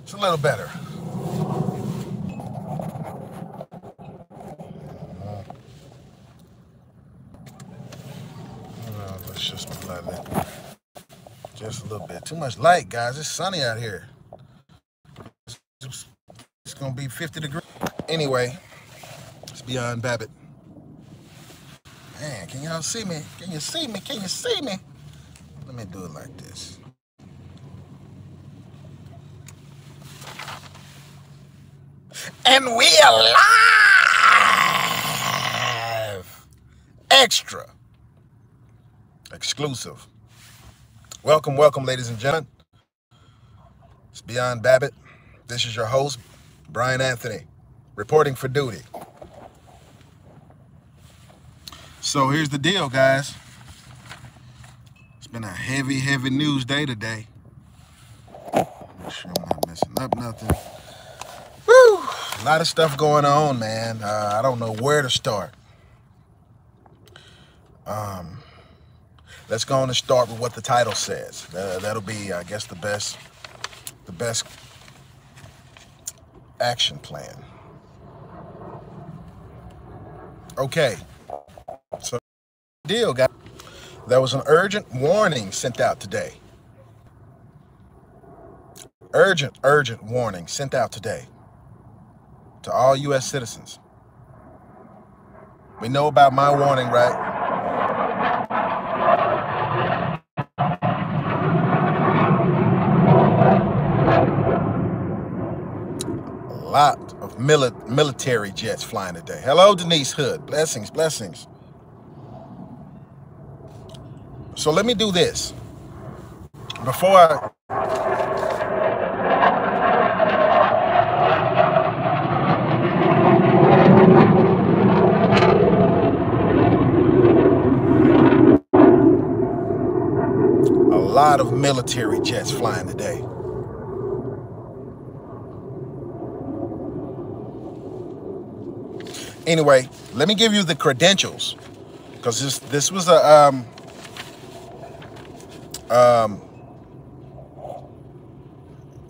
It's a little better. Let's just let it. Just a little bit. Too much light, guys. It's sunny out here. It's gonna be 50 degrees. Anyway, it's Beyond Babbitt. Man, can y'all see me? Can you see me? Can you see me? Let me do it like this. And we are live! Extra. Exclusive. Welcome, welcome, ladies and gentlemen. It's Beyond Babbitt. This is your host, Brian Anthony, reporting for duty. So here's the deal, guys. It's been a heavy, heavy news day today. Make sure I'm not messing up nothing. Woo! A lot of stuff going on, man. I don't know where to start. Let's go on and start with what the title says. That'll be, I guess, the best action plan. Okay. So, deal, guys. There was an urgent warning sent out today. Urgent warning sent out today to all U.S. citizens. We know about my warning, right? A lot of military jets flying today. Hello, Denise Hood. Blessings, blessings. So let me do this. Before a lot of military jets flying today. Anyway, let me give you the credentials, because this was a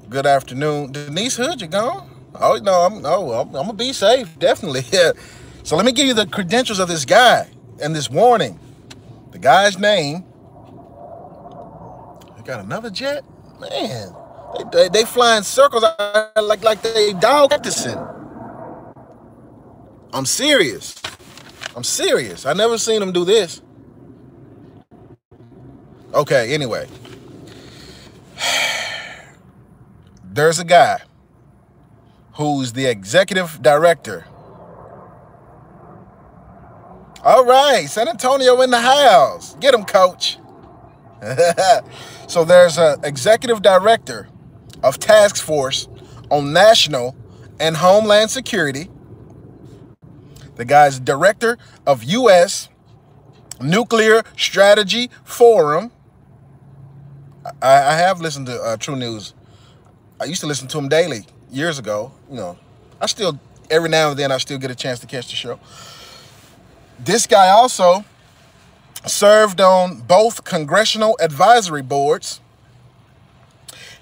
good afternoon, Denise Hood. You gone? Oh no, I'm gonna be safe, definitely. Yeah. So let me give you the credentials of this guy and this warning. The guy's name. I got another jet, man. They fly in circles like they dog practicing. I'm serious. I never seen them do this. Okay, anyway. There's a guy who's the executive director. All right, San Antonio in the house. Get him, coach. So there's an executive director of Task Force on National and Homeland Security. The guy's director of U.S. Nuclear Strategy Forum. I have listened to True News. I used to listen to him daily years ago. You know, I still, every now and then, I still get a chance to catch the show. This guy also served on both congressional advisory boards.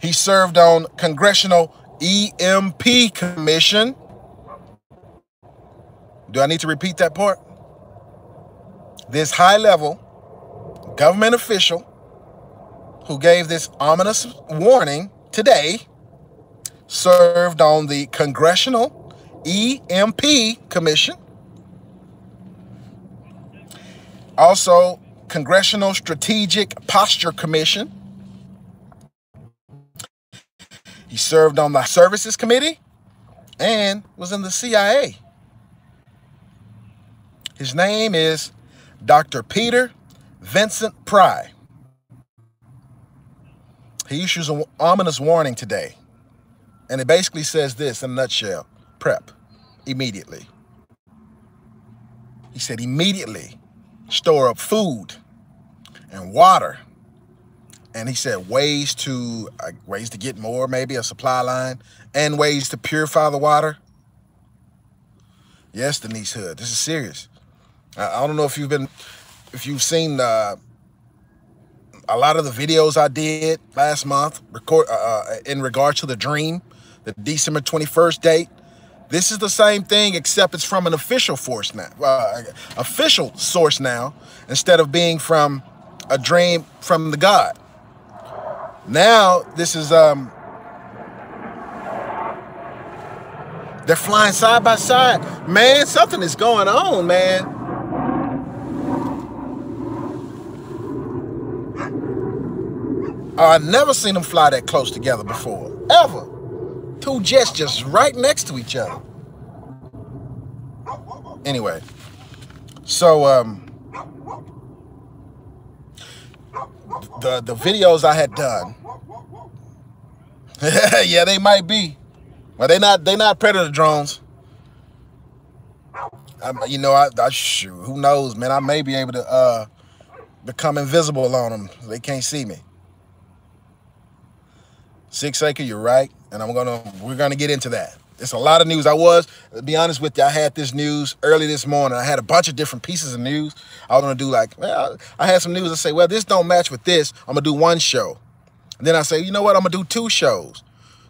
He served on Congressional EMP Commission. Do I need to repeat that part? This high-level government official who gave this ominous warning today served on the Congressional EMP Commission, also Congressional Strategic Posture Commission. He served on the Services Committee and was in the CIA. His name is Dr. Peter Vincent Pry. He issues an ominous warning today. And it basically says this in a nutshell: prep immediately. He said immediately store up food and water. And he said ways to get more, maybe a supply line, and ways to purify the water. Yes, Denise Hood, this is serious. I don't know if you've seen a lot of the videos I did last month in regards to the dream, the December 21st date, this is the same thing, except it's from an official source now, instead of being from a dream from the God. Now this is they're flying side by side. Man, something is going on, man. I've never seen them fly that close together before, ever. Two jets just right next to each other. Anyway, so the videos I had done, yeah, they might be, but they're not Predator drones. You know, shoot, who knows, man? I may be able to become invisible on them. They can't see me. 6 Acre, you're right, and we're gonna get into that. It's a lot of news. To be honest with you, I had this news early this morning. I had a bunch of different pieces of news. I was gonna do I had some news. I say, well, this don't match with this. I'm gonna do one show. And then I say, you know what? I'm gonna do 2 shows.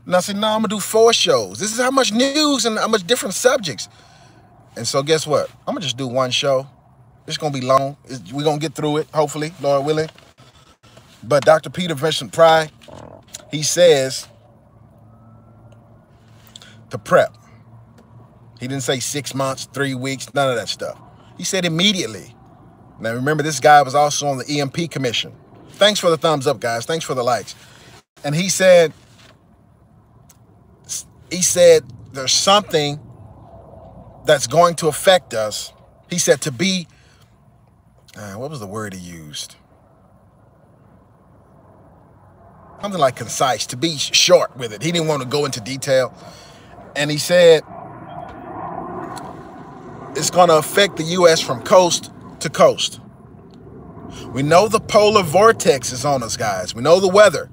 And I said, no, I'm gonna do 4 shows. This is how much news and how much different subjects. And so guess what? I'm gonna just do 1 show. It's gonna be long. We're gonna get through it, hopefully, Lord willing. But Dr. Peter Vincent Pry, he says to prep. He didn't say 6 months, 3 weeks, none of that stuff. He said immediately. Now remember, this guy was also on the EMP commission. Thanks for the thumbs up, guys. Thanks for the likes. And he said there's something that's going to affect us. He said to be, what was the word he used? Something like concise, to be short with it. He didn't want to go into detail. And he said it's going to affect the U.S. from coast to coast. We know the polar vortex is on us, guys. We know the weather.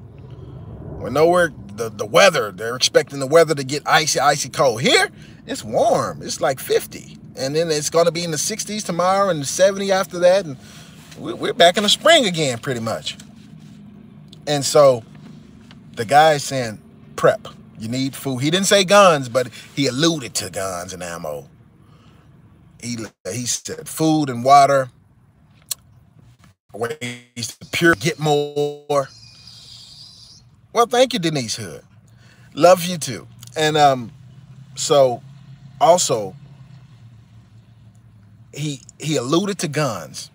We know where the weather, they're expecting the weather to get icy cold. Here, it's warm. It's like 50. And then it's going to be in the 60s tomorrow and 70 after that. And we're back in the spring again, pretty much. And so the guy's saying, prep. You need food. He didn't say guns, but he alluded to guns and ammo. He said food and water, ways to get more. Well, thank you, Denise Hood. Love you too. And so also he alluded to guns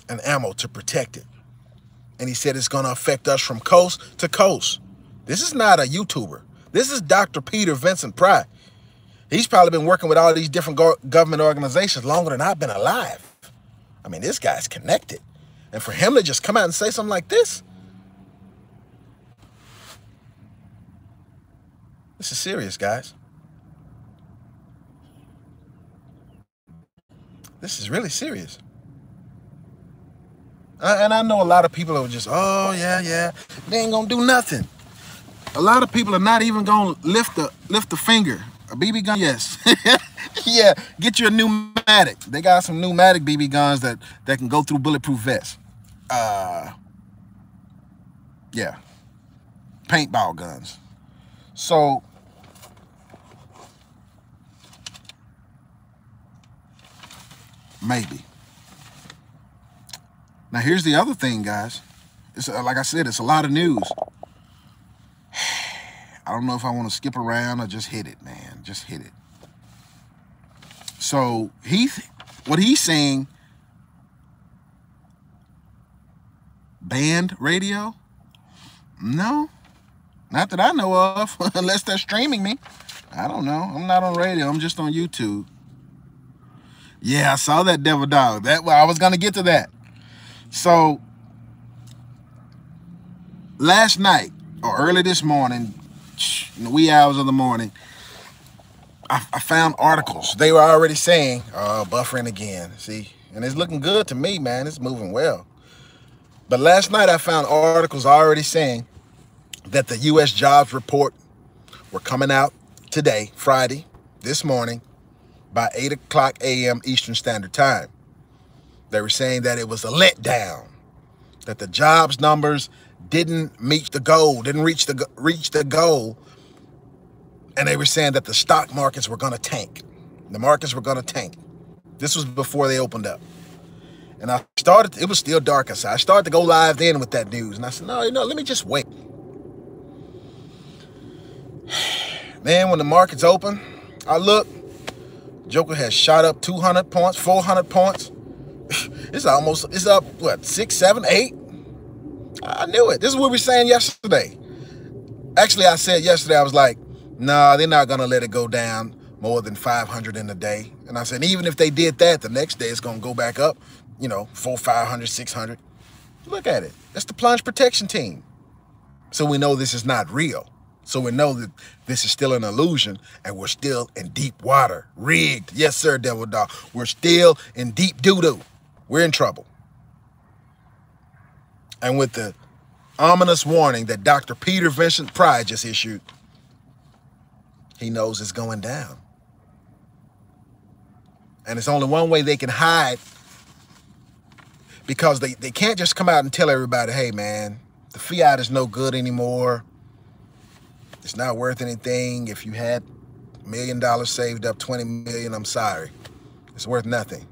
and ammo to protect it. And he said it's going to affect us from coast to coast. This is not a YouTuber. This is Dr. Peter Vincent Pry. He's probably been working with all these different government organizations longer than I've been alive. I mean, this guy's connected. And for him to just come out and say something like this, this is serious, guys. This is really serious. And I know a lot of people are just, oh, yeah, they ain't gonna do nothing. A lot of people are not even gonna lift a finger. A BB gun, yes. Yeah, get you a pneumatic. They got some pneumatic BB guns that can go through bulletproof vests. Yeah, paintball guns. So maybe. Now here's the other thing, guys. It's like I said, it's a lot of news. I don't know if I want to skip around or just hit it, man. Just hit it. So what he's saying, banned radio? No, not that I know of, unless they're streaming me. I don't know. I'm not on radio. I'm just on YouTube. Yeah, I saw that devil dog. I was gonna get to that. So last night or early this morning, in the wee hours of the morning, I found articles. They were already saying, buffering again. See, and it's looking good to me, man. It's moving well. But last night I found articles already saying that the U.S. jobs report were coming out today, Friday, this morning, by 8 o'clock a.m. Eastern Standard Time. They were saying that it was a letdown. that the jobs numbers didn't reach the goal, and they were saying that the stock markets were going to tank. The markets were going to tank. This was before they opened up. And it was still dark outside. I started to go live then with that news. And I said, no, let me just wait. Man, when the markets open, I look, Joker has shot up 200 points, 400 points. It's up, what, 6, 7, 8? I knew it. This is what we were saying yesterday. Actually, I said yesterday, I was like, nah, they're not going to let it go down more than 500 in a day. And I said, even if they did that, the next day it's going to go back up, 400, 500, 600. Look at it. That's the plunge protection team. So we know this is not real. So we know that this is still an illusion and we're still in deep water. Rigged. Yes, sir, Devil Dog. We're still in deep doo-doo. We're in trouble. And with the ominous warning that Dr. Peter Vincent Pry just issued, he knows it's going down. And it's only one way they can hide, because they can't just come out and tell everybody, hey, man, the fiat is no good anymore. It's not worth anything. If you had $1 million saved up, 20 million, I'm sorry. It's worth nothing.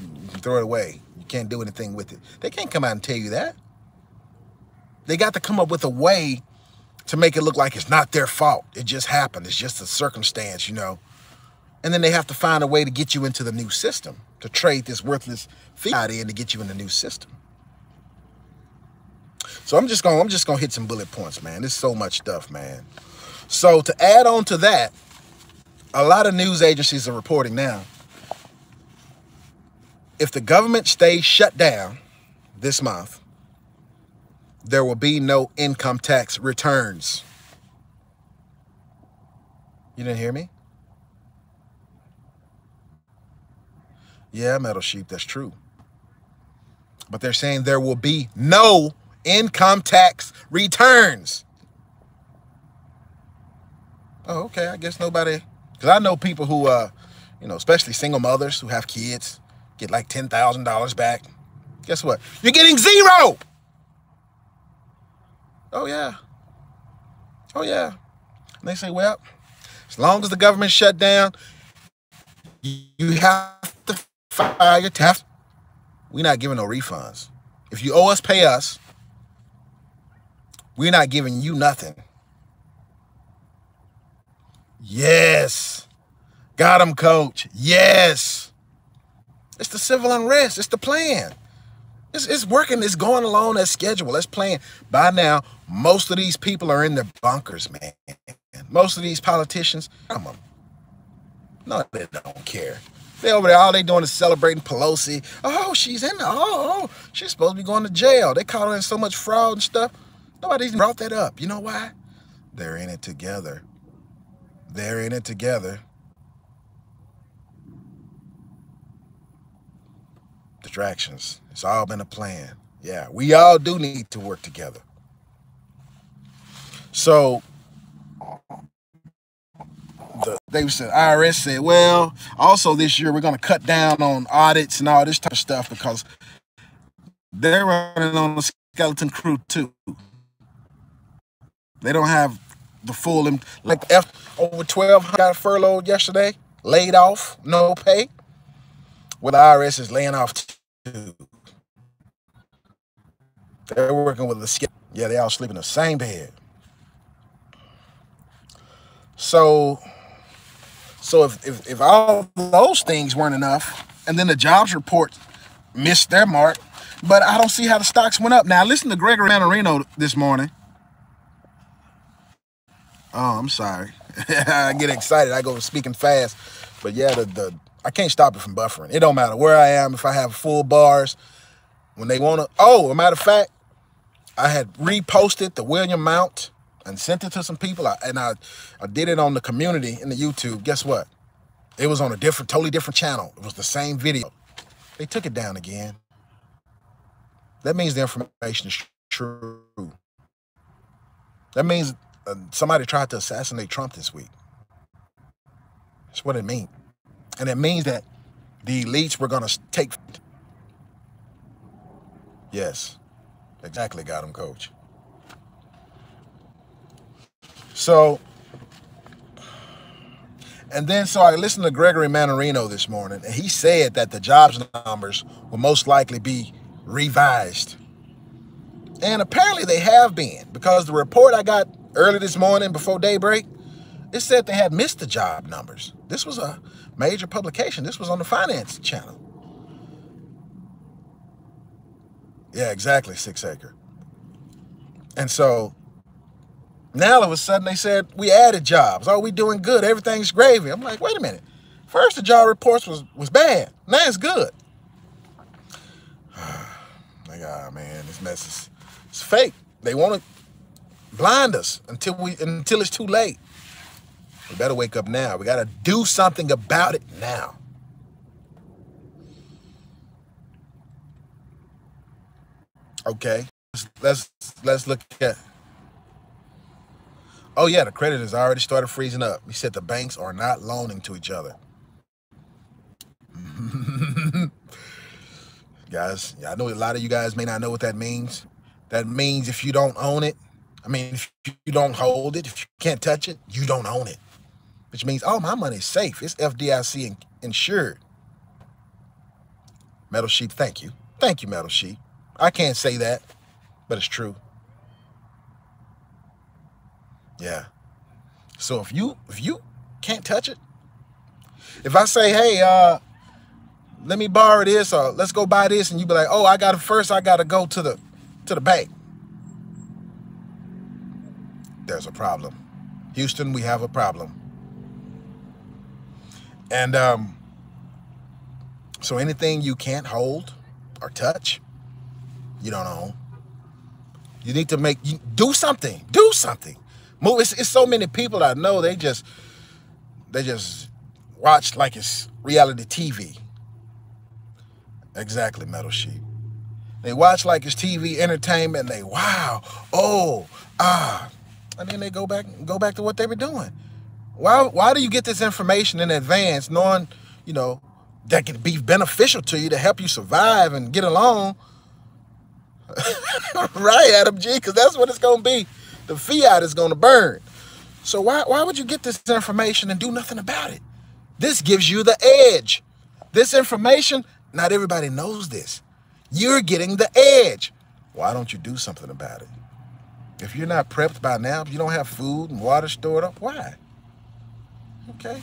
You can throw it away. You can't do anything with it. They can't come out and tell you that. They got to come up with a way to make it look like it's not their fault. It just happened. It's just a circumstance, And then they have to find a way to get you into the new system, to trade this worthless fiat in to get you in the new system. So I'm just gonna hit some bullet points, man. There's so much stuff, man. So to add on to that, a lot of news agencies are reporting now, if the government stays shut down this month, there will be no income tax returns. You didn't hear me? Yeah, Metal Sheep, that's true. But they're saying there will be no income tax returns. Oh, okay, I guess nobody, because I know people who, especially single mothers who have kids, get like $10,000 back. Guess what? You're getting zero. Oh, yeah. Oh, yeah. And they say, well, as long as the government shut down, you have to file your tax. We're not giving no refunds. If you owe us, pay us. We're not giving you nothing. Yes. Got him, coach. Yes. It's the civil unrest. It's the plan. It's working. It's going along as scheduled. It's playing. By now, most of these people are in their bunkers, man. Most of these politicians, come on. No, they don't care. They over there, all they doing is celebrating Pelosi. Oh, she's in there. Oh, she's supposed to be going to jail. They caught her in so much fraud and stuff. Nobody's brought that up. You know why? They're in it together. They're in it together. Distractions. It's all been a plan. Yeah, we all do need to work together. So they said, IRS said, well, also this year we're going to cut down on audits and all this type of stuff because they're running on a skeleton crew too. They don't have the full, like over 12 got furloughed yesterday, laid off, no pay. Well, the IRS is laying off too. They're working with the skeleton. Yeah, they all sleep in the same bed. So if all those things weren't enough, and then the jobs report missed their mark, but I don't see how the stocks went up. Now, listen to Gregory Manarino this morning. Oh, I'm sorry. I get excited. I go speaking fast. But yeah, I can't stop it from buffering. It don't matter where I am. If I have full bars, when they want to. Oh, as a matter of fact, I had reposted the William Mount and sent it to some people. I did it on the community in the YouTube. Guess what? It was on a totally different channel. It was the same video. They took it down again. That means the information is true. That means somebody tried to assassinate Trump this week. That's what it means. And it means that the elites were going to take. Yes. Exactly, got him, coach. So, and then so I listened to Gregory Mannarino this morning, and he said that the jobs numbers will most likely be revised. And apparently they have been, because the report I got early this morning before daybreak, it said they had missed the job numbers. This was a major publication. This was on the Finance Channel. Yeah, exactly, 6 acre. And so now all of a sudden they said, we added jobs. Oh, we doing good. Everything's gravy. I'm like, wait a minute. First the job reports was bad. Now it's good. Like, ah, man, this mess is fake. They want to blind us until it's too late. We better wake up now. We got to do something about it now. Okay, let's look at. Oh yeah, the credit has already started freezing up. He said the banks are not loaning to each other. Guys, I know a lot of you guys may not know what that means. That means if you don't own it, I mean, if you don't hold it, if you can't touch it, you don't own it. Which means, oh, my money is safe. It's FDIC insured. Metal Sheep, thank you. Thank you, Metal Sheep. I can't say that, but it's true. Yeah. So if you can't touch it, if I say, hey, let me borrow this, or let's go buy this, and you be like, oh, I got it first, I got to go to the bank. There's a problem. Houston, we have a problem. And so anything you can't hold or touch, you don't own. You need to do something. Do something. Move. It's so many people I know, they just watch like it's reality TV. Exactly, Metal Sheep. They watch like it's TV entertainment, and they, wow, oh, and then they go back to what they were doing. Why do you get this information in advance, knowing, that can be beneficial to you to help you survive and get along? Right, Adam G, because that's what it's going to be. The fiat is going to burn. So why would you get this information and do nothing about it? This gives you the edge. This information, not everybody knows this. You're getting the edge. Why don't you do something about it? If you're not prepped by now, if you don't have food and water stored up, why? Okay.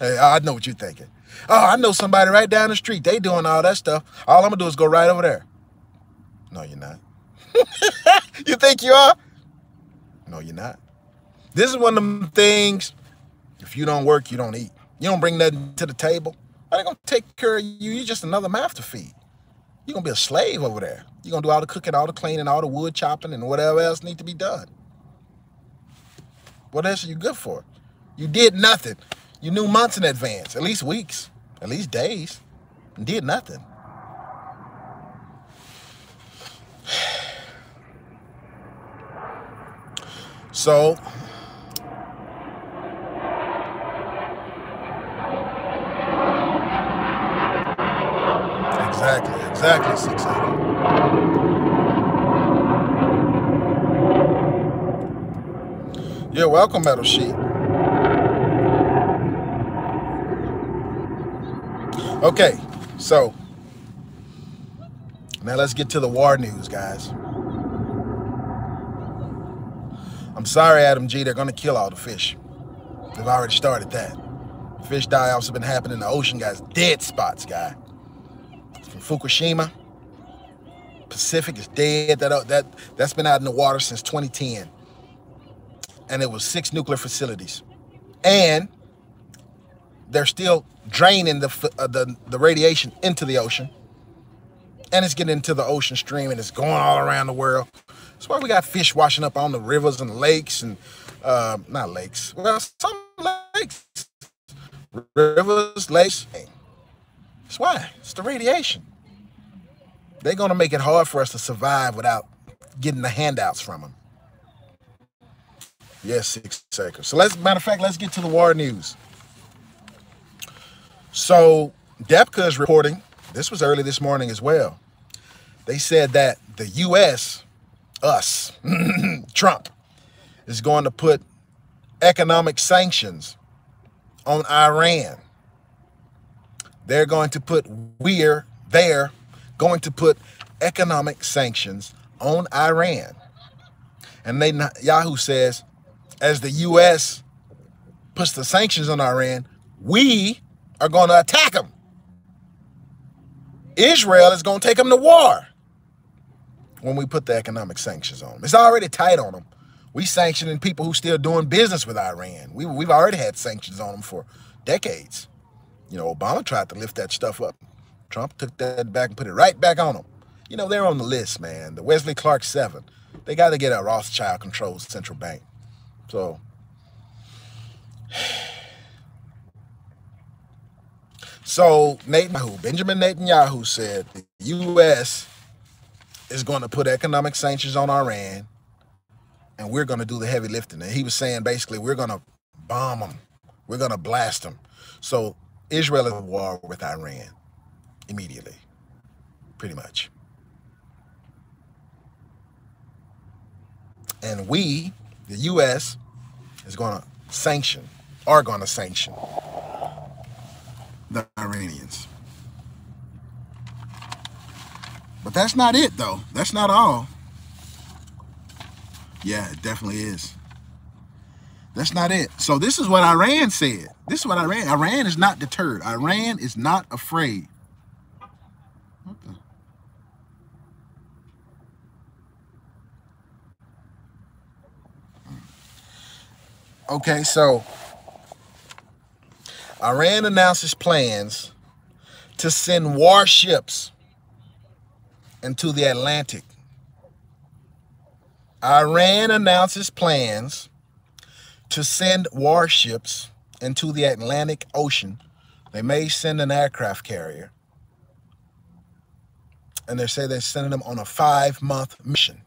Hey, I know what you're thinking. Oh, I know somebody right down the street. They doing all that stuff. All I'm going to do is go right over there. No, you're not. You think you are? No, you're not. This is one of them things, if you don't work, you don't eat. You don't bring nothing to the table. How they going to take care of you? You're just another mouth to feed. You're going to be a slave over there. You're going to do all the cooking, all the cleaning, all the wood chopping, and whatever else needs to be done. What else are you good for? You did nothing. You knew months in advance, at least weeks, at least days, and did nothing. So, exactly, 6 acre. You're welcome, Metal Sheep. Okay, so now let's get to the war news, guys. I'm sorry, Adam G, they're going to kill all the fish. They've already started that. Fish die-offs have been happening in the ocean, guys. Dead spots, guy. From Fukushima, Pacific is dead. That's been out in the water since 2010. And it was 6 nuclear facilities. And they're still draining the radiation into the ocean. And it's getting into the ocean stream, and it's going all around the world. That's why we got fish washing up on the rivers and lakes and, not lakes. Well, some lakes. Rivers, lakes. That's why. It's the radiation. They're going to make it hard for us to survive without getting the handouts from them. Yes, 6 acres. So matter of fact, let's get to the war news. So DEPCA is reporting, this was early this morning as well, They said that the U.S., us, Trump, is going to put economic sanctions on Iran. They're going to put, they're going to put economic sanctions on Iran. And Yahoo says, as the U.S. puts the sanctions on Iran, we are going to attack them. Israel is going to take them to war when we put the economic sanctions on them. It's already tight on them. We sanctioning people who still doing business with Iran. We've already had sanctions on them for decades. You know, Obama tried to lift that stuff up. Trump took that back and put it right back on them. You know, they're on the list, man. The Wesley Clark 7. They got to get a Rothschild-controlled central bank. So, Benjamin Netanyahu said the U.S. is going to put economic sanctions on Iran, and we're going to do the heavy lifting. And he was saying basically we're going to bomb them. We're going to blast them. So Israel is at war with Iran immediately, pretty much. And we, the U.S., are going to sanction the Iranians. But that's not it, though. That's not all. Yeah, it definitely is. That's not it. So this is what Iran said. This is what Iran is not deterred. Iran is not afraid. What the? Okay, so Iran announces plans to send warships into the Atlantic. Iran announces plans to send warships into the Atlantic Ocean. They may send an aircraft carrier. And they say they're sending them on a 5-month mission.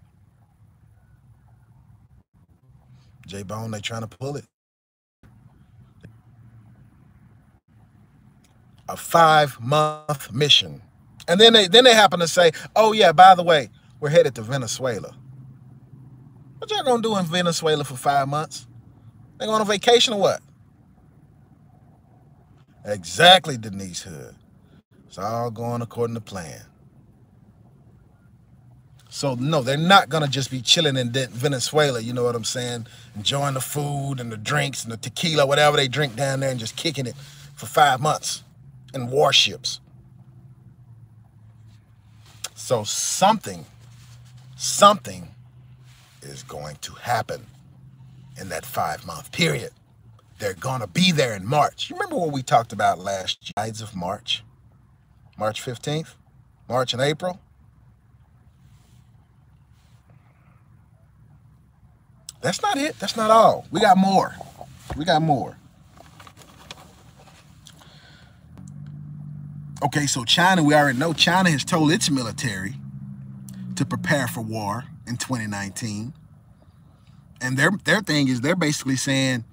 J-Bone, they trying to pull it. A 5-month mission. And then they happen to say, oh yeah, by the way, we're headed to Venezuela. What y'all gonna do in Venezuela for 5 months? They going on vacation or what? Exactly, Denise Hood. It's all going according to plan. So no, they're not gonna just be chilling in Venezuela, you know what I'm saying? Enjoying the food and the drinks and the tequila, whatever they drink down there, and just kicking it for 5 months in warships. So something is going to happen in that 5-month period. They're gonna be there in March. You remember what we talked about last year? Of March 15th, March and April. That's not it. That's not all. We got more. We got more. Okay, so China, we already know China has told its military to prepare for war in 2019. And their thing is they're basically saying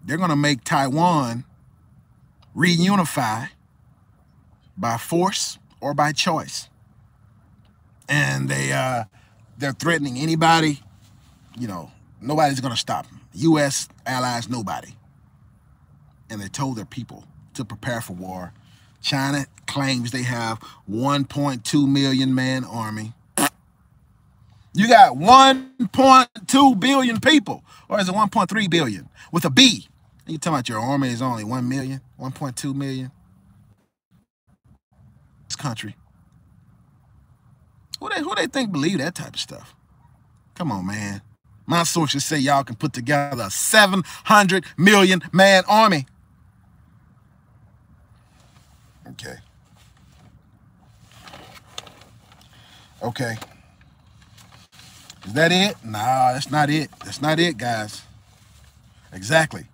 they're going to make Taiwan reunify by force or by choice. And they're threatening anybody. You know, nobody's going to stop them. U.S. allies, nobody. And they told their people to prepare for war. China claims they have 1.2 million man army. You got 1.2 billion people, or is it 1.3 billion with a B? And you're talking about your army is only 1 million, 1.2 million. This country. Who they think believe that type of stuff? Come on, man. My sources say y'all can put together a 700 million man army. Okay. Okay. Is that it? Nah, that's not it. That's not it, guys. Exactly.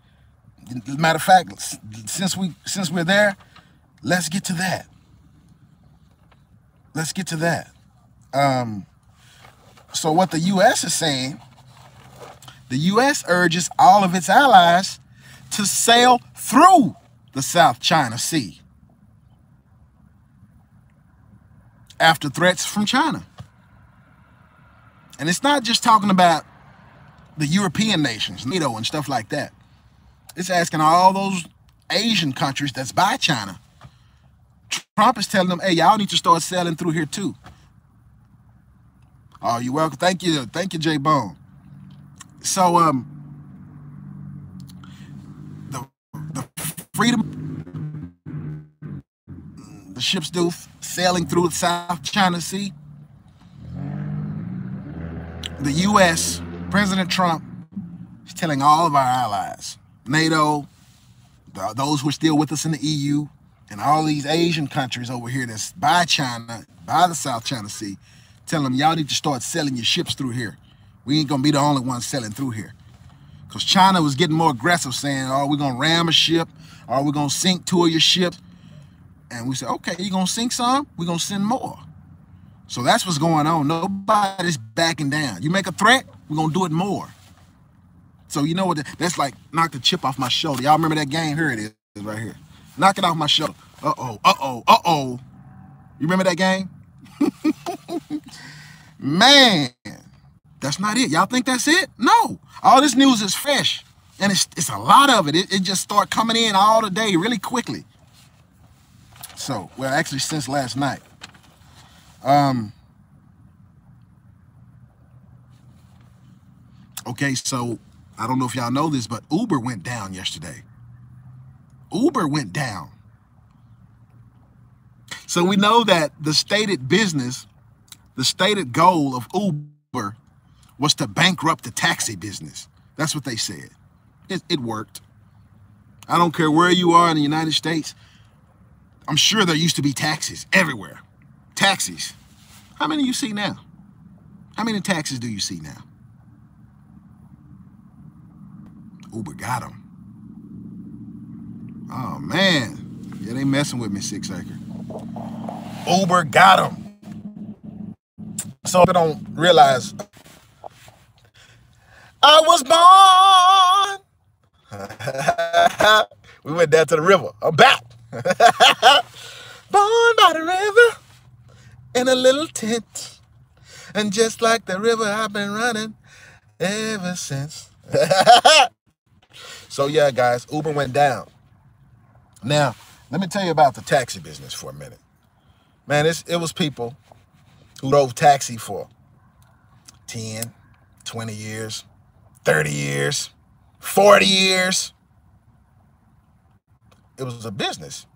Matter of fact, since we're there, let's get to that. Let's get to that. So what the U.S. is saying, the U.S. urges all of its allies to sail through the South China Sea. after threats from China. And it's not just talking about the European nations, NATO and stuff like that. It's asking all those Asian countries that's by China. Trump is telling them, hey, y'all need to start selling through here too. Oh, you're welcome. Thank you, J Bone. So the freedom, the ships do sailing through the South China Sea. The U.S. President Trump is telling all of our allies, NATO, those who are still with us in the EU, and all these Asian countries over here that's by China, by the South China Sea, telling them, y'all need to start selling your ships through here. We ain't gonna be the only ones selling through here. Because China was getting more aggressive, saying, oh, we're gonna ram a ship, or we're gonna sink 2 of your ships. And we said, okay, you're gonna sink some, we're gonna send more. So that's what's going on. Nobody's backing down. You make a threat, we're gonna do it more. So you know what, that's like knock the chip off my shoulder. Y'all remember that game? Here it is right here. Knock it off my shoulder. Uh-oh, uh-oh, uh-oh. You remember that game? Man, that's not it. Y'all think that's it? No. All this news is fresh. And it's a lot of it. It just start coming in all the day really quickly. So, well, actually since last night. Okay, so I don't know if y'all know this, but Uber went down yesterday. Uber went down. So we know that the stated business, the stated goal of Uber was to bankrupt the taxi business. That's what they said. It worked. I don't care where you are in the United States. I'm sure there used to be taxis everywhere. Taxis. How many do you see now? How many taxis do you see now? Uber got them. Oh, man. Yeah, they messing with me, 6 Acre. Uber got them. So they don't realize I was born. We went down to the river. I'm back. Born by the river in a little tent. And just like the river, I've been running ever since. So yeah, guys, Uber went down. Now, let me tell you about the taxi business for a minute. Man, it was people who drove taxi for 10, 20 years, 30 years, 40 years. It was a business.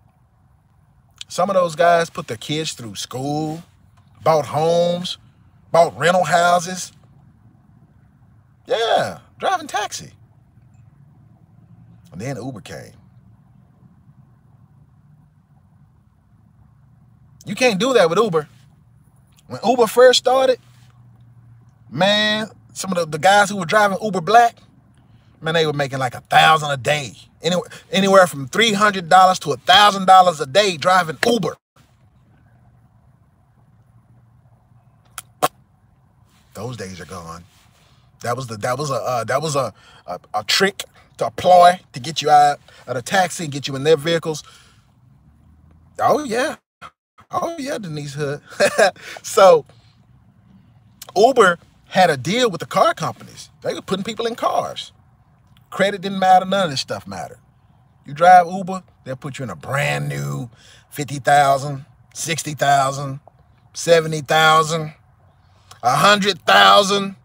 Some of those guys put their kids through school, bought homes, bought rental houses. Yeah, driving taxi. And then Uber came. You can't do that with Uber. When Uber first started, man, some of the guys who were driving Uber Black, man, they were making like $1,000 a day. Anywhere from $300 to $1,000 a day driving Uber. Those days are gone. That was a trick, to a ploy to get you out of the taxi and get you in their vehicles. Oh yeah, Denise Hood. So Uber had a deal with the car companies. They were putting people in cars. Credit didn't matter. None of this stuff mattered. You drive Uber, they'll put you in a brand new $50,000, $60,000, $70,000, $100,000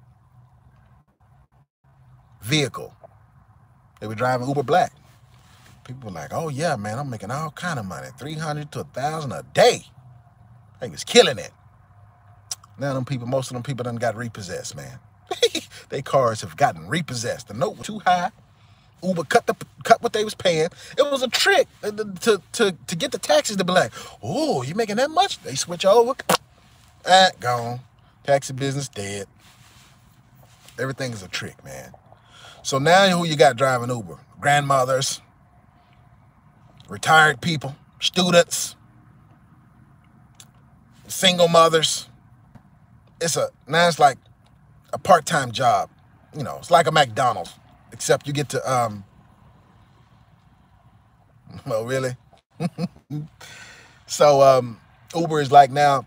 vehicle. They were driving Uber Black. People were like, oh yeah, man, I'm making all kind of money. $300 to $1,000 a day. They was killing it. Now most of them people done got repossessed, man. Their cars have gotten repossessed. The note was too high. Uber cut what they was paying. It was a trick to get the taxis to be like, oh, you making that much? They switch over. Gone. Taxi business dead. Everything is a trick, man. So now who you got driving Uber? Grandmothers, retired people, students, single mothers. Now it's like a part-time job. You know, it's like a McDonald's, except you get to, well, really? So Uber is like now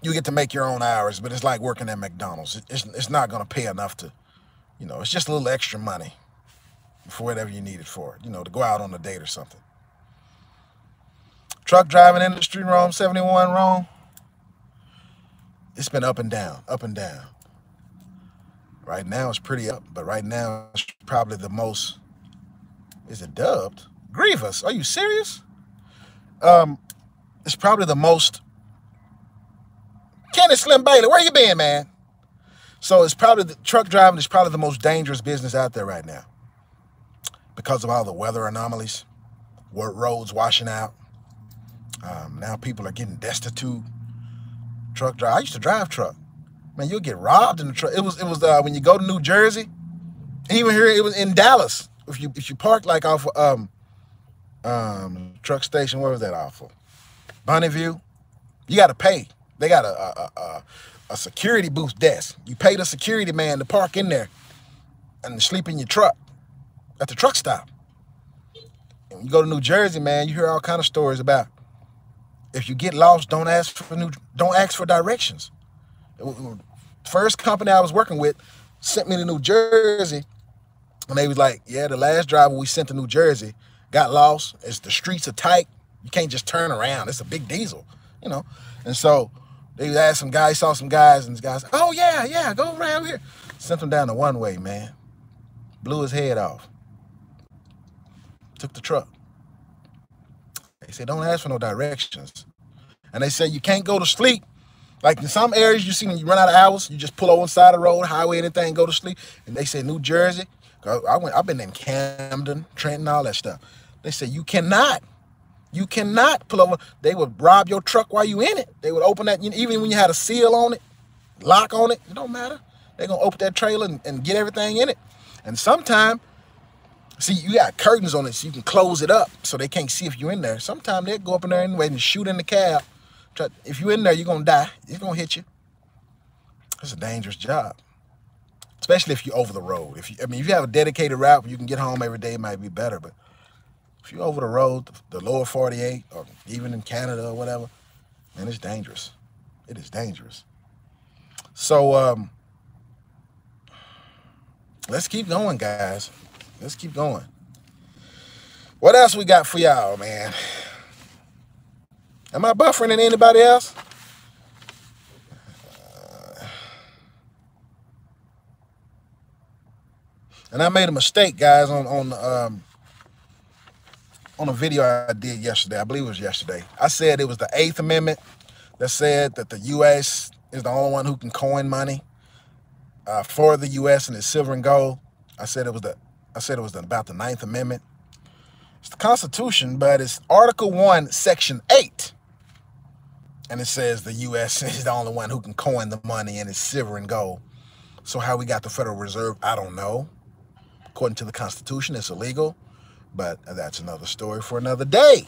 you get to make your own hours, but it's like working at McDonald's. It's not going to pay enough to, you know, it's just a little extra money for whatever you need it for, you know, to go out on a date or something. Truck driving industry, Rome 71, Rome. It's been up and down, up and down. Right now it's pretty up, but right now it's probably the most, is it dubbed? Grievous, are you serious? It's probably the most, Kenny Slim Bailey, where you been, man? So it's probably, the truck driving is probably the most dangerous business out there right now because of all the weather anomalies, roads washing out. Now people are getting destitute. Truck drive, I used to drive truck. Man, you'll get robbed in the truck. It was when you go to New Jersey, even here, it was in Dallas. If you park like off of truck station, where was that off of? Bonneview, you got to pay. They got a security booth desk. You pay the security man to park in there and sleep in your truck at the truck stop. And when you go to New Jersey, man, you hear all kind of stories about if you get lost, don't ask for directions. First company I was working with sent me to New Jersey, and they was like, yeah, the last driver we sent to New Jersey got lost. The streets are tight. You can't just turn around. It's a big diesel, you know. And so they asked some guys, saw some guys, and the guys, oh yeah, go around here. Sent him down the one way, man. Blew his head off. Took the truck. They said, don't ask for no directions. And they said, you can't go to sleep. Like in some areas, you see when you run out of hours, you just pull over on the side of the road, highway, anything, go to sleep. And they said, New Jersey, I've been in Camden, Trenton, all that stuff. They said, you cannot pull over. They would rob your truck while you in it. They would open that, even when you had a seal on it, lock on it, it don't matter. They're going to open that trailer and get everything in it. And sometimes, see, you got curtains on it so you can close it up so they can't see if you're in there. Sometimes they'll go up in there anyway and shoot in the cab. If you're in there, you're going to die. It's going to hit you. It's a dangerous job, especially if you're over the road. If you have a dedicated route where you can get home every day, it might be better. But if you're over the road, the lower 48, or even in Canada or whatever, man, it's dangerous. It is dangerous. So let's keep going, guys. Let's keep going. What else we got for y'all, man? Am I buffering in anybody else? And I made a mistake, guys, on a video I did yesterday. I believe it was yesterday. I said it was the 8th Amendment that said that the U.S. is the only one who can coin money for the U.S. and its silver and gold. I said it was about the 9th Amendment. It's the Constitution, but it's Article 1, Section 8. And it says the U.S. is the only one who can coin the money and it's silver and gold. So how we got the Federal Reserve, I don't know. According to the Constitution, it's illegal. But that's another story for another day.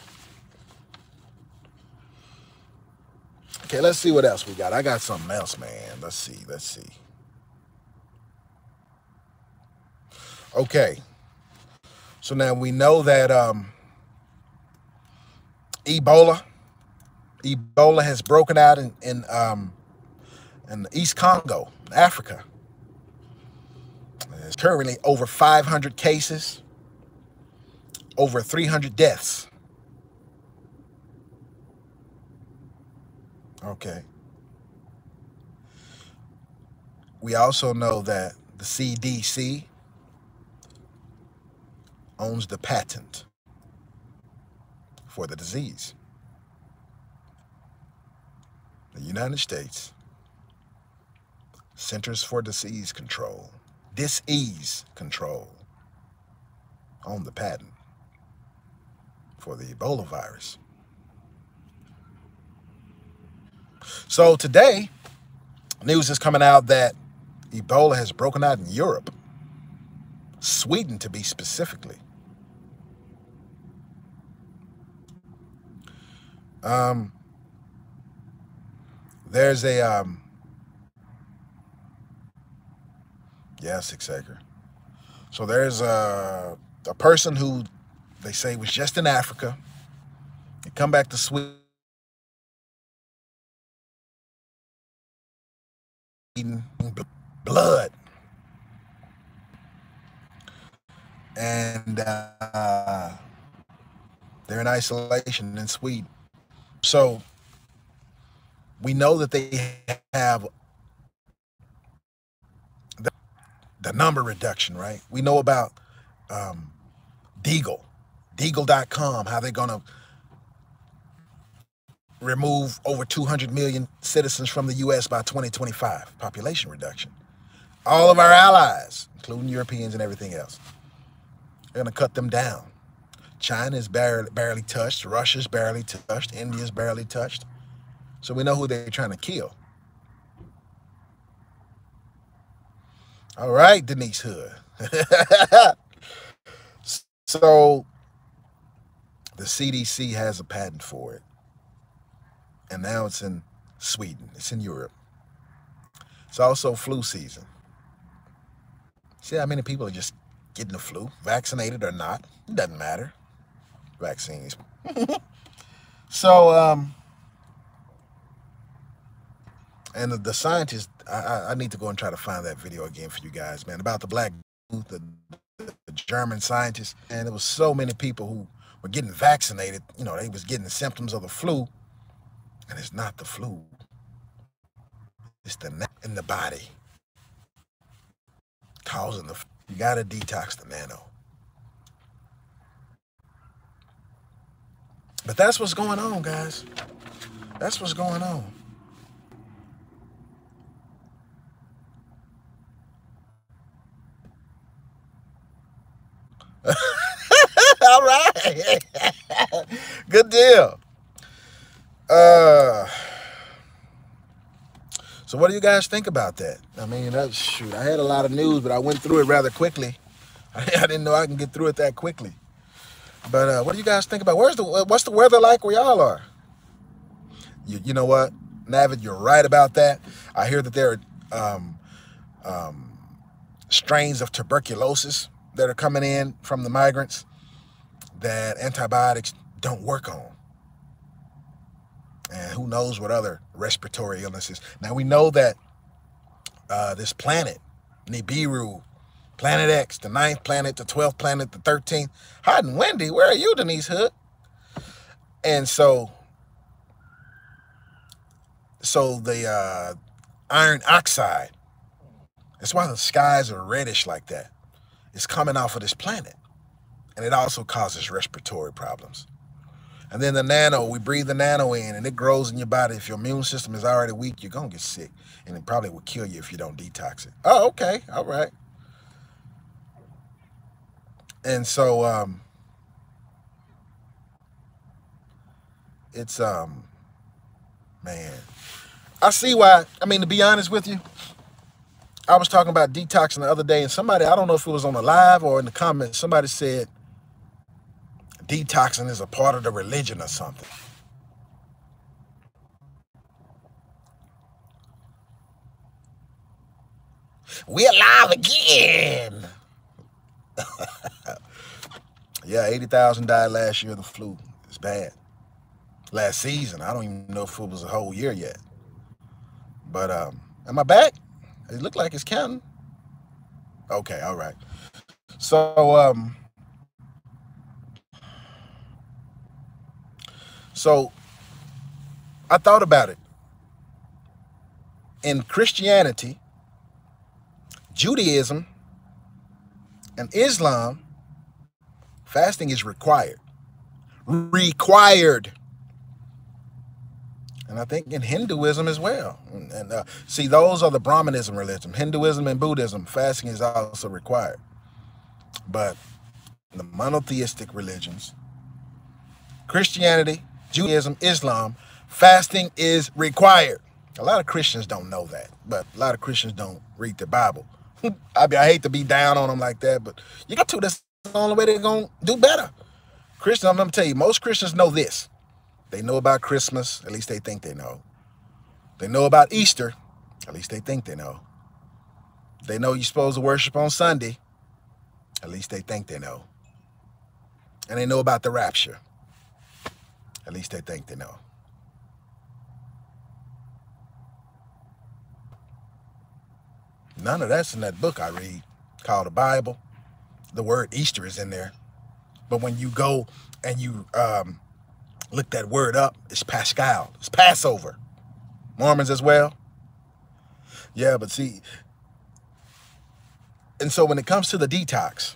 Okay, let's see what else we got. I got something else, man. Let's see. Okay. So now we know that Ebola has broken out in the East Congo, Africa. There's currently over 500 cases, over 300 deaths. Okay. We also know that the CDC owns the patent for the disease. The United States Centers for Disease Control own the patent for the Ebola virus. So today, news is coming out that Ebola has broken out in Europe, Sweden to be specifically. There's a, yeah, 6 acre. So there's a person who they say was just in Africa. They come back to Sweden. blood. And they're in isolation in Sweden. So we know that they have the number reduction, right? We know about Deagle.com, how they're going to remove over 200 million citizens from the U.S. by 2025, population reduction. All of our allies, including Europeans and everything else, they're going to cut them down. China is barely touched. Russia's barely touched. India's barely touched. So we know who they're trying to kill. All right, Denise Hood. So the CDC has a patent for it. And now it's in Sweden. It's in Europe. It's also flu season. See how many people are just getting the flu, vaccinated or not? It doesn't matter. Vaccines. So, and the scientists, I need to go and try to find that video again for you guys, man, about the black, the German scientists. And there was so many people who were getting vaccinated. You know, they was getting the symptoms of the flu. And it's not the flu. It's the in the body causing the flu. You got to detox the nano. But that's what's going on, guys. That's what's going on. All right. Good deal. So what do you guys think about that? I mean, shoot, I had a lot of news, but I went through it rather quickly. I didn't know I can get through it that quickly. But what do you guys think about? What's the weather like where y'all are? You know what, Navid, you're right about that. I hear that there are strains of tuberculosis that are coming in from the migrants that antibiotics don't work on. And who knows what other respiratory illnesses. Now, we know that this planet, Nibiru, Planet X, the 9th planet, the 12th planet, the 13th. Hot and windy. Where are you, Denise Hood? And so the iron oxide, that's why the skies are reddish like that. It's coming off of this planet. And it also causes respiratory problems. And then the nano, we breathe the nano in, and it grows in your body. If your immune system is already weak, you're going to get sick. And it probably will kill you if you don't detox it. Oh, okay. All right. And so, it's, man, I see why. I mean, to be honest with you, I was talking about detoxing the other day, and somebody, I don't know if it was on the live or in the comments, somebody said detoxing is a part of the religion or something. We're alive again. Yeah, 80,000 died last year of the flu. It's bad. Last season, I don't even know if it was a whole year yet. But am I back? It looked like it's counting. Okay, all right. So so I thought about it. In Christianity, Judaism, and Islam, fasting is required. Required. And I think in Hinduism as well. And see, those are the Brahmanism religion. Hinduism and Buddhism, fasting is also required. But the monotheistic religions, Christianity, Judaism, Islam, fasting is required. A lot of Christians don't know that, but a lot of Christians don't read the Bible. I hate to be down on them like that, but you got to. That's the only way they're going to do better. Christians, I'm going to tell you, most Christians know this. They know about Christmas, at least they think they know. They know about Easter, at least they think they know. They know you're supposed to worship on Sunday, at least they think they know. And they know about the rapture, at least they think they know. None of that's in that book I read called the Bible. The word Easter is in there. But when you go and you look that word up, it's Pascal. It's Passover. Mormons as well. Yeah, but see, and so when it comes to the detox,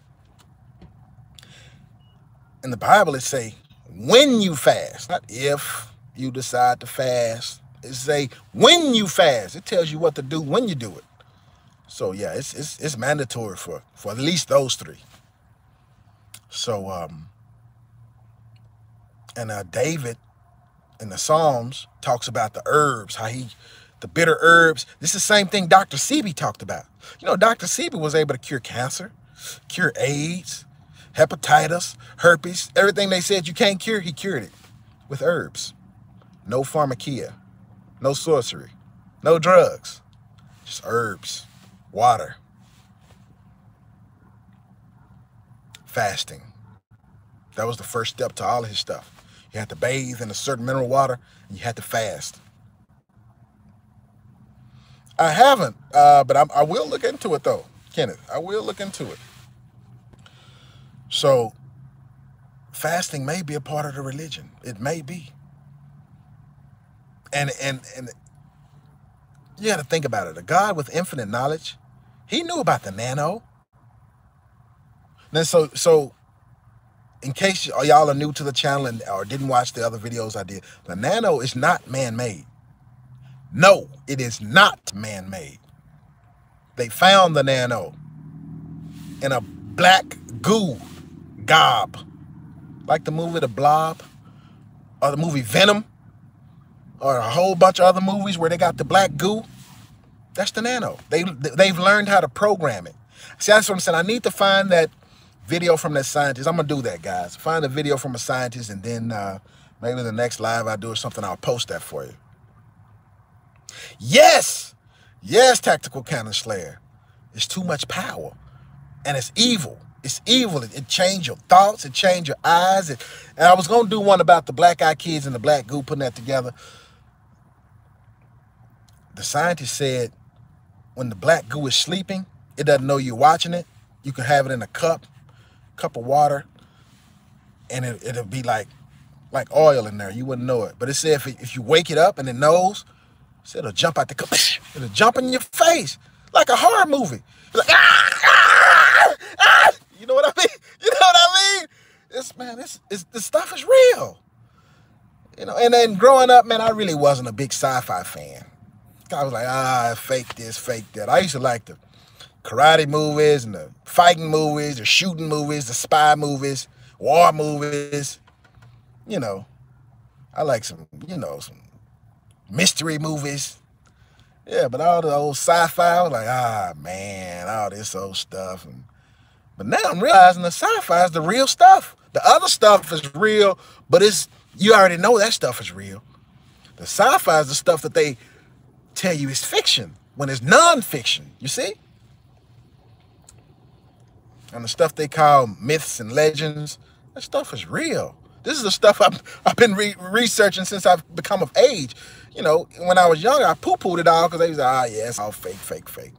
in the Bible it say, when you fast, not if you decide to fast. It say, when you fast. It tells you what to do when you do it. So yeah, it's mandatory for at least those three. So, and David in the Psalms talks about the herbs, the bitter herbs. This is the same thing Dr. Sebi talked about. You know, Dr. Sebi was able to cure cancer, cure AIDS, hepatitis, herpes, everything they said you can't cure, he cured it with herbs. No pharmakia, no sorcery, no drugs, just herbs, water, fasting. That was the first step to all of his stuff. You had to bathe in a certain mineral water, and you had to fast. I haven't, but I will look into it, though, Kenneth. I will look into it. So, fasting may be a part of the religion. It may be. And you got to think about it. A God with infinite knowledge, he knew about the nano. Then so in case y'all are new to the channel or didn't watch the other videos I did, the nano is not man-made. No, it is not man-made. They found the nano in a black goo gob, like the movie The Blob or the movie Venom or a whole bunch of other movies where they got the black goo. That's the nano. They've learned how to program it. See, that's what I'm saying. I need to find that video from that scientist. I'm gonna do that, guys. Find a video from a scientist, and then maybe the next live I do or something, I'll post that for you. Yes, Tactical Cannon Slayer. It's too much power, and it's evil. It's evil. It changed your thoughts. It changed your eyes. And I was gonna do one about the black eye kids and the black goo, putting that together. The scientist said when the black goo is sleeping, it doesn't know you're watching it. You can have it in a cup of water, and it'll be like oil in there. You wouldn't know it. But it said if you wake it up and it knows, so it'll jump out the cup. It'll jump in your face like a horror movie. Like, you know what I mean? You know what I mean? This stuff is real. You know, and then growing up, man, I really wasn't a big sci-fi fan. I was like, fake this, fake that. I used to like the karate movies and the fighting movies, the shooting movies, the spy movies, war movies. You know, I like some mystery movies. Yeah, but all the old sci-fi, I was like, man, all this old stuff. But now I'm realizing the sci-fi is the real stuff. The other stuff is real, but you already know that stuff is real. The sci-fi is the stuff that they tell you is fiction when it's non-fiction, you see? And the stuff they call myths and legends, that stuff is real. This is the stuff I've been researching since I've become of age. You know, when I was younger, I poo-pooed it all because they was like, yeah, it's all fake, fake, fake.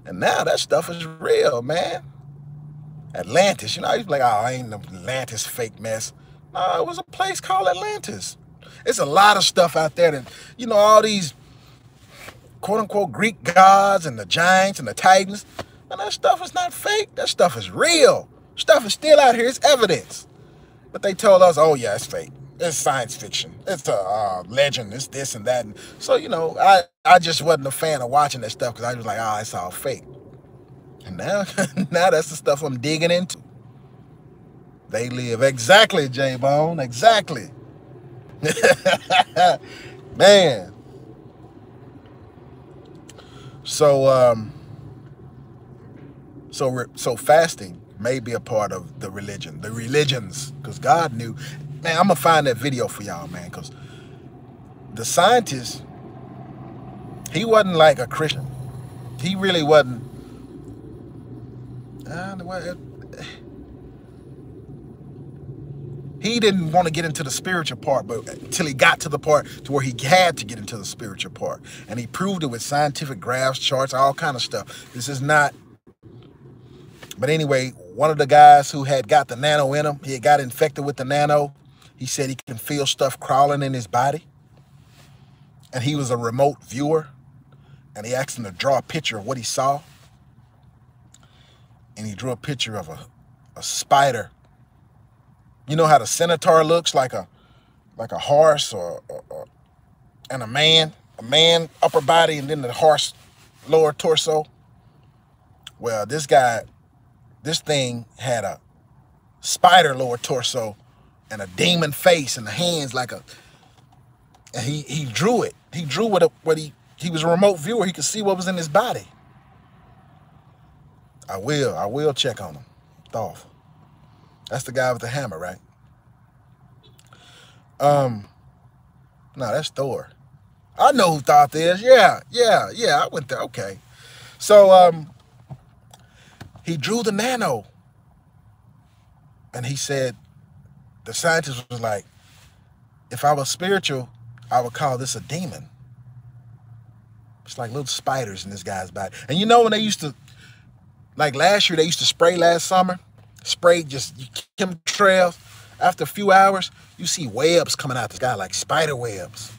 And now that stuff is real, man. Atlantis, you know, I used to be like, ain't no Atlantis fake mess. No, it was a place called Atlantis. It's a lot of stuff out there that, you know, all these quote-unquote Greek gods and the giants and the titans. And that stuff is not fake. That stuff is real. Stuff is still out here. It's evidence. But they told us, oh, yeah, it's fake. It's science fiction. It's a legend. It's this and that. And so, you know, I just wasn't a fan of watching that stuff because I was like, it's all fake. And now, that's the stuff I'm digging into. They live. Exactly, J-Bone. Exactly. Man. So fasting may be a part of the religions, because God knew. Man, I'm gonna find that video for y'all, man, because the scientist, he wasn't like a Christian. He really wasn't. He didn't want to get into the spiritual part, but until he got to the part to where he had to get into the spiritual part. And he proved it with scientific graphs, charts, all kind of stuff. This is not... But anyway, one of the guys who had got the nano in him, he had got infected with the nano. He said he can feel stuff crawling in his body. And he was a remote viewer. And he asked him to draw a picture of what he saw. And he drew a picture of a spider. You know how the centaur looks, like a horse and a man upper body and then the horse lower torso. Well, this thing had a spider lower torso and a demon face and the hands like a... And he drew it. He drew he was a remote viewer. He could see what was in his body. I will check on him. Thoth. That's the guy with the hammer, right? No, that's Thor. I know who Thoth is. Yeah, I went there. Okay. So, he drew the nano. And he said, the scientist was like, if I was spiritual, I would call this a demon. It's like little spiders in this guy's body. And you know when they used to, like last year, they used to spray last summer, spray just chemtrails. After a few hours, you see webs coming out this guy, like spider webs.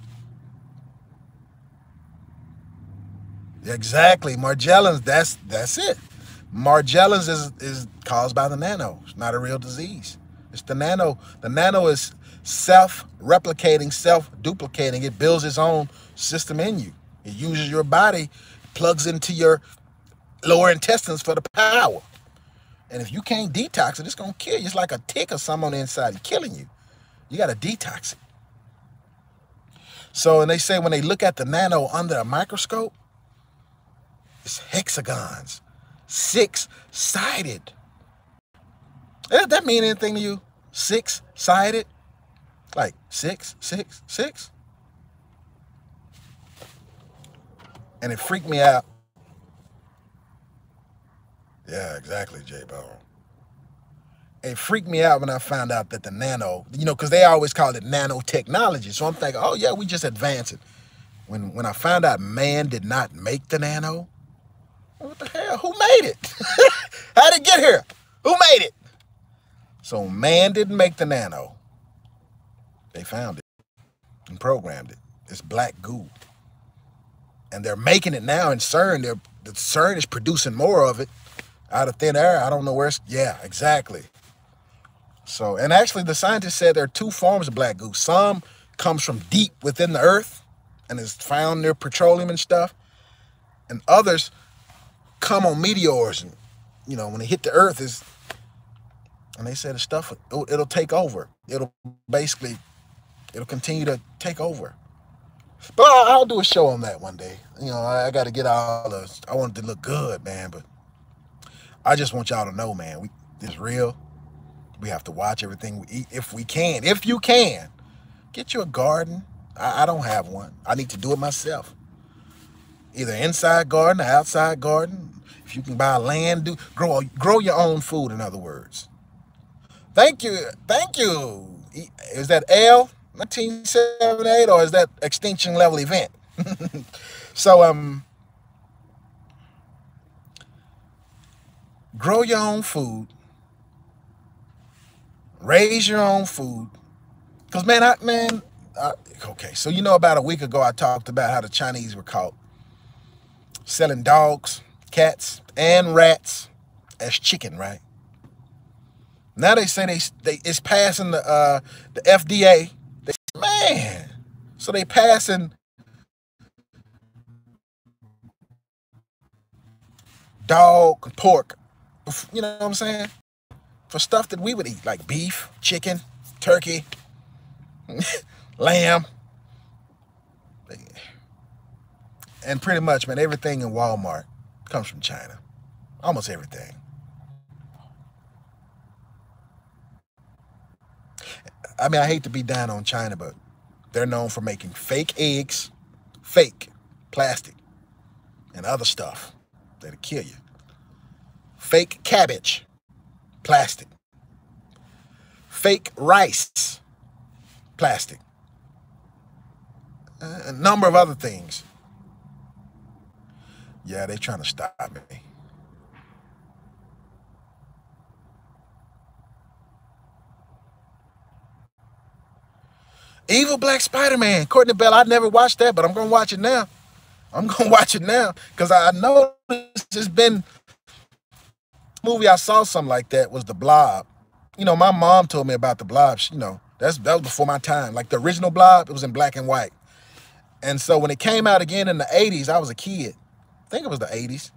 Exactly, Margellans, that's it. Margellans is caused by the nano. It's not a real disease. It's the nano. The nano is self-replicating, self-duplicating. It builds its own system in you. It uses your body, plugs into your lower intestines for the power. And if you can't detox it, it's going to kill you. It's like a tick or something on the inside killing you. You got to detox it. So, and they say when they look at the nano under a microscope, it's hexagons, 6-sided. Does that mean anything to you? 6-sided? Like 6, 6, 6? And it freaked me out. Yeah, exactly, J-Bone. It freaked me out when I found out that the nano, because they always call it nanotechnology. So I'm thinking, oh, yeah, we just advance it. When I found out man did not make the nano, what the hell? Who made it? How did it get here? Who made it? So man didn't make the nano. They found it and programmed it. It's black goo. And they're making it now in CERN. The CERN is producing more of it out of thin air. I don't know where it's... Yeah, exactly. So, and actually the scientists said there are two forms of black goo. Some comes from deep within the earth and is found near petroleum and stuff. And others come on meteors and, when they hit the earth and they said the stuff, it'll take over. It'll continue to take over. But I'll do a show on that one day. I got to get I want it to look good, man, but I just want y'all to know, man, it's real. We have to watch everything we eat if we can. If you can, get you a garden. I don't have one. I need to do it myself. Either inside garden or outside garden. If you can buy land, grow your own food, in other words. Thank you. Is that L 1978 or is that extinction level event? So, grow your own food. Raise your own food. Because, okay, so about a week ago, I talked about how the Chinese were caught selling dogs, cats, and rats as chicken, right? Now they say it's passing the FDA. Man, so they passing dog, pork, you know what I'm saying? For stuff that we would eat, like beef, chicken, turkey, lamb. And pretty much, man, everything in Walmart comes from China. Almost everything. I hate to be down on China, but they're known for making fake eggs, fake plastic, and other stuff that'll kill you. Fake cabbage, plastic. fake rice, plastic, a number of other things. Yeah, they trying to stop me. Evil Black Spider-Man, Courtney Bell. I never watched that, but I'm gonna watch it now. I'm gonna watch it now because I know it's been. Movie I saw something like that was The Blob. You know, my mom told me about The Blob. You know, that was before my time. Like the original Blob, it was in black and white. And so when it came out again in the 80s, I was a kid. I think it was the 80s.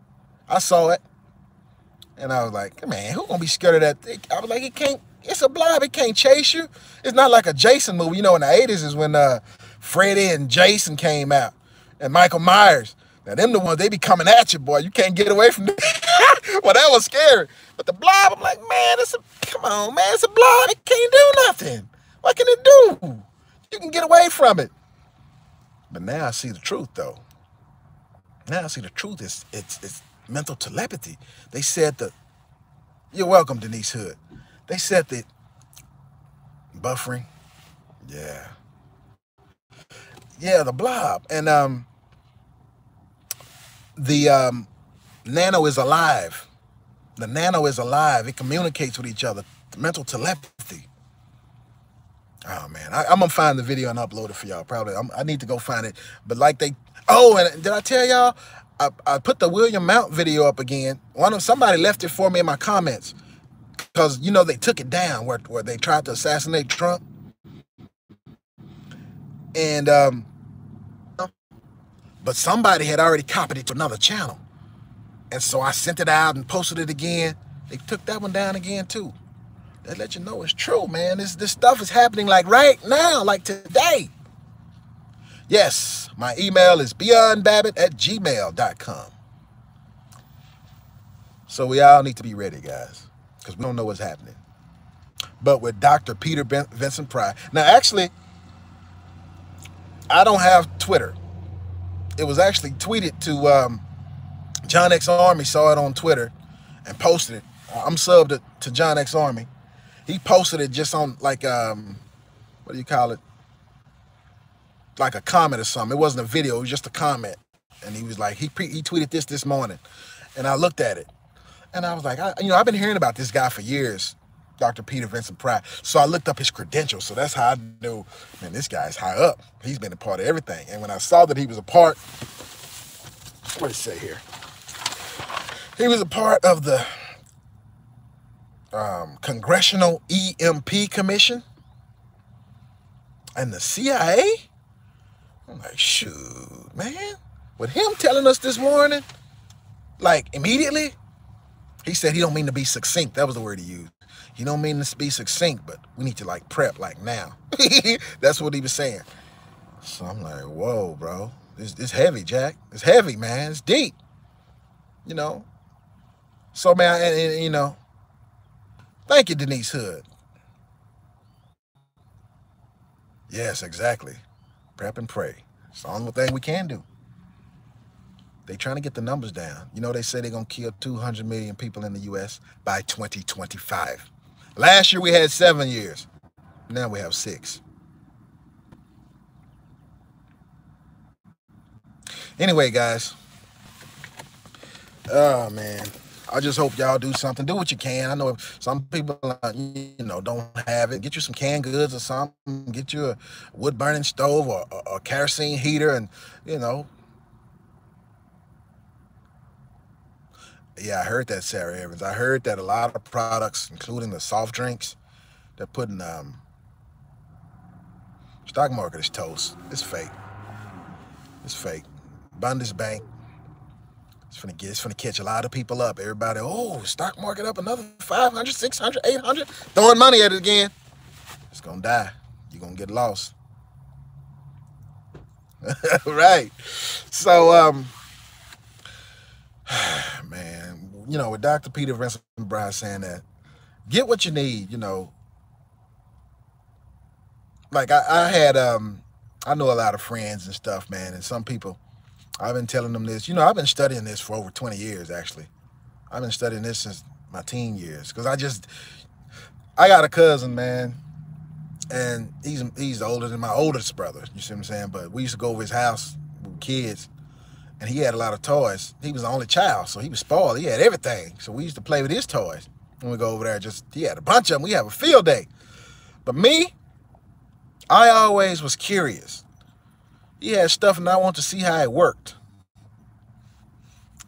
I saw it. And I was like, man, who gonna be scared of that thing? I was like, it's a blob, it can't chase you. It's not like a Jason movie. You know, in the 80s is when Freddy and Jason came out. And Michael Myers. Now, them the ones, they be coming at you, boy. You can't get away from them. Well, that was scary. But the blob, I'm like, man, come on, man, it's a blob. It can't do nothing. What can it do? You can get away from it. But now I see the truth, though. Now I see the truth. It's mental telepathy. They said that, you're welcome, Denise Hood. They said that buffering, yeah, the blob. And the nano is alive. The nano is alive. It communicates with each other. Mental telepathy. Oh, man. I'm going to find the video and upload it for y'all. Probably. I need to go find it. But like oh, and did I tell y'all? I put the William Mount video up again. Somebody left it for me in my comments. Because, you know, they took it down where they tried to assassinate Trump. And, but somebody had already copied it to another channel. And so I sent it out and posted it again. They took that one down again, too. That let you know it's true, man. This stuff is happening like right now, like today. Yes, my email is beyondbabbitt@gmail.com. So we all need to be ready, guys, because we don't know what's happening. But with Dr. Peter Vincent Pry. Now, actually, I don't have Twitter. It was actually tweeted to John X Army, saw it on Twitter and posted it. I'm subbed to John X Army. He posted it just on like, what do you call it? Like a comment or something. It wasn't a video, it was just a comment. And he was like, he tweeted this morning. And I looked at it. And I was like, I've been hearing about this guy for years, Dr. Peter Vincent Pry. So I looked up his credentials. So that's how I knew, man, this guy's high up. He's been a part of everything. And when I saw that he was a part, what did it say here? He was a part of the Congressional EMP Commission and the CIA. I'm like, shoot, man. With him telling us this morning, like immediately, he said he don't mean to be succinct. That was the word he used. He don't mean to be succinct, but we need to like prep like now. That's what he was saying. So I'm like, whoa, bro. It's heavy, Jack. It's heavy, man. It's deep. You know. So, man, and you know, thank you, Denise Hood. Yes, exactly. Prep and pray. It's the only thing we can do. They trying to get the numbers down. You know, they say they're going to kill 200 million people in the U.S. by 2025. Last year we had 7 years. Now we have 6. Anyway, guys. Oh, man. I just hope y'all do something. Do what you can. I know some people, don't have it. Get you some canned goods or something. Get you a wood-burning stove or a kerosene heater and, Yeah, I heard that, Sarah Evans. I heard that a lot of products, including the soft drinks, they're putting, stock market is toast. It's fake. It's fake. Bundy's Bank. It's gonna catch a lot of people up. Everybody, stock market up another 500, 600, 800. Throwing money at it again. It's gonna die. You're gonna get lost. Right. So, man, with Dr. Peter Vincent Pry saying that, get what you need, Like I had, I know a lot of friends and stuff, man, and some people, I've been telling them this. I've been studying this for over 20 years, actually. I've been studying this since my teen years because I got a cousin, man, and he's older than my oldest brother. You see what I'm saying? But we used to go over his house with kids, and he had a lot of toys. He was the only child, so he was spoiled. He had everything. So we used to play with his toys. When we go over there, he had a bunch of them. We have a field day. But me, I always was curious. He had stuff, and I wanted to see how it worked.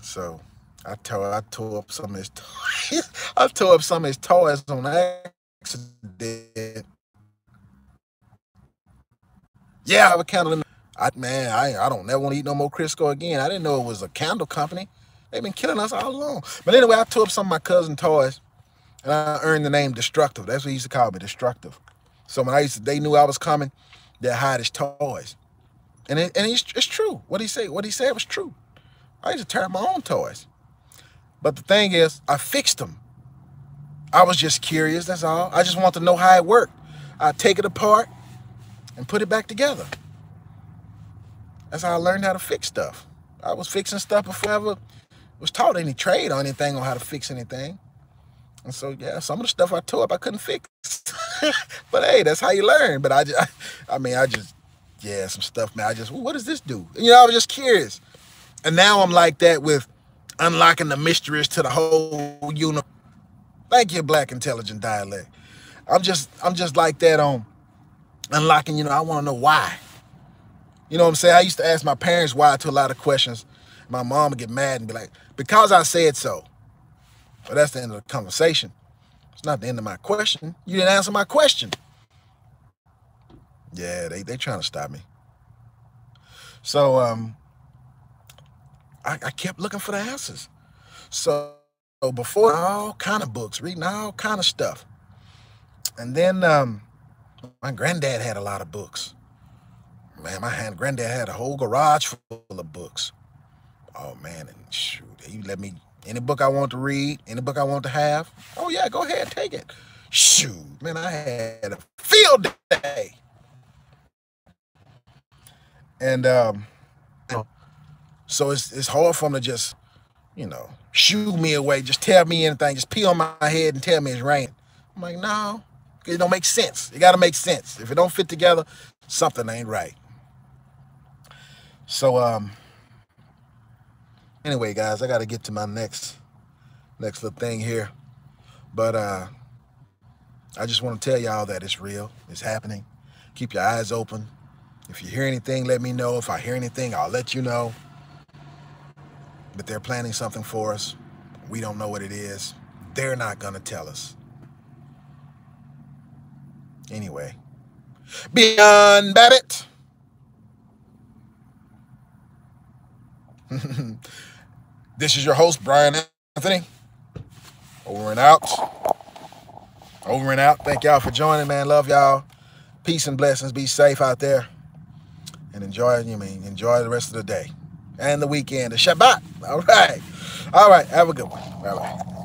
So I tore up some of his toys. I tore up some of his toys on accident. Yeah, I have a candle. I don't never want to eat no more Crisco again. I didn't know it was a candle company. They've been killing us all along. But anyway, I tore up some of my cousin's toys, and I earned the name Destructive. That's what he used to call me, Destructive. So when they knew I was coming, they'd hide his toys. And it's true. What he said was true. I used to tear up my own toys. But the thing is, I fixed them. I was just curious, that's all. I just wanted to know how it worked. I'd take it apart and put it back together. That's how I learned how to fix stuff. I was fixing stuff before I ever was taught any trade or anything on how to fix anything. And so, yeah, some of the stuff I tore up, I couldn't fix. But hey, that's how you learn. But some stuff, man, what does this do? And, I was just curious. And now I'm like that with unlocking the mysteries to the whole universe. Thank you, Black Intelligent Dialect. I'm just like that on unlocking, I want to know why. You know what I'm saying? I used to ask my parents why to a lot of questions. My mom would get mad and be like, because I said so. But that's the end of the conversation. It's not the end of my question. You didn't answer my question. Yeah, they trying to stop me. So I kept looking for the answers. So before, all kind of books, reading all kind of stuff. And then my granddad had a lot of books. Man, my granddad had a whole garage full of books. Oh, man, and shoot, he let me, any book I want to read, any book I want to have, oh, yeah, go ahead, take it. Shoot, man, I had a field day. And so it's hard for him to just, shoo me away, just tell me anything, just pee on my head and tell me it's raining. I'm like, no, it don't make sense. It got to make sense. If it don't fit together, something ain't right. So, anyway, guys, I got to get to my next little thing here. But I just want to tell y'all that it's real. It's happening. Keep your eyes open. If you hear anything, let me know. If I hear anything, I'll let you know. But they're planning something for us. We don't know what it is. They're not going to tell us. Anyway, Beyond Babbitt. This is your host, Brian Anthony. Over and out. Over and out. Thank y'all for joining, man. Love y'all. Peace and blessings. Be safe out there. And enjoy the rest of the day. And the weekend. The Shabbat. All right. All right. Have a good one. Bye-bye.